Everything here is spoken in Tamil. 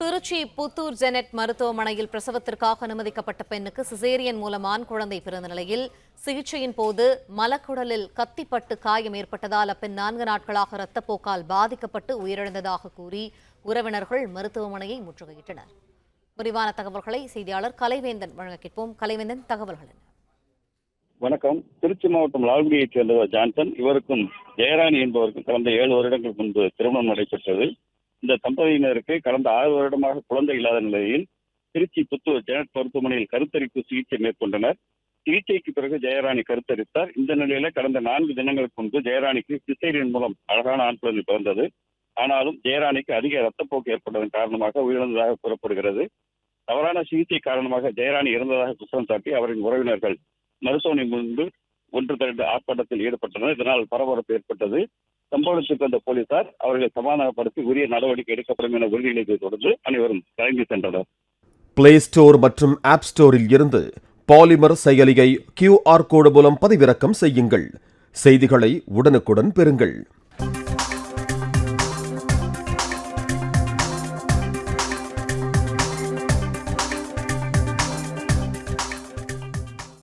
திருச்சி புத்தூர் ஜெனட் மருத்துவமனையில் பிரசவத்திற்காக அனுமதிக்கப்பட்ட பெண்ணுக்கு சிசேரியன் மூலம் ஆண் குழந்தை பிறந்த நிலையில் சிகிச்சையின் போது மலக்குடலில் கத்திப்பட்டு காயம் ஏற்பட்டதால் அப்பெண் 4 நாட்களாக இரத்தப்போக்கால் பாதிக்கப்பட்டு உயிரிழந்ததாக கூறி உறவினர்கள் மருத்துவமனையை முற்றுகையிட்டனர். விரிவான தகவல்களை செய்தியாளர் கலைவேந்தன் வழங்க கேட்போம். கலைவேந்தன், தகவல்கள் என்ன? வணக்கம். திருச்சி மாவட்டம் லால்குடியைச் சேர்ந்தவர் ஜான்சன். இவருக்கும் ஜெயராணி என்பவருக்கும் கடந்த 7 வருடங்கள் முன்பு திருமணம் நடைபெற்றது. இந்த தம்பதியினருக்கு கடந்த 6 வருடமாக குழந்தை இல்லாத நிலையில் திருச்சி புத்தூர் ஜெனட் மருத்துவமனையில் கருத்தரிப்பு சிகிச்சை மேற்கொண்டனர். சிகிச்சைக்கு பிறகு ஜெயராணி கருத்தரித்தார். இந்த நிலையில கடந்த 4 தினங்களுக்கு முன்பு ஜெயராணிக்கு சிசேரியன் மூலம் அழகான ஆண் குழந்தை பிறந்தது. ஆனாலும் ஜெயராணிக்கு அதிக ரத்தப்போக்கு ஏற்பட்டதன் காரணமாக உயிரிழந்ததாக கூறப்படுகிறது. தவறான சிகிச்சை காரணமாக ஜெயராணி இறந்ததாக குற்றம் சாட்டி அவரின் உறவினர்கள் மருத்துவமனை முன்பு ஒன்று திரண்டு ஆர்ப்பாட்டத்தில் ஈடுபட்டனர். இதனால் பரபரப்பு ஏற்பட்டது. சம்பவத்துக்கு வந்த போலீசார் அவர்களை சமாதானப்படுத்தி உரிய நடவடிக்கை எடுக்கப்படும் என உறுதியளித்ததை தொடர்ந்து அனைவரும் கலங்கி சென்றனர். பிளே ஸ்டோர் மற்றும் ஆப் ஸ்டோரில் இருந்து பாலிமர் செயலியை QR கோடு மூலம் பதிவிறக்கம் செய்யுங்கள். செய்திகளை உடனுக்குடன் பெறுங்கள்.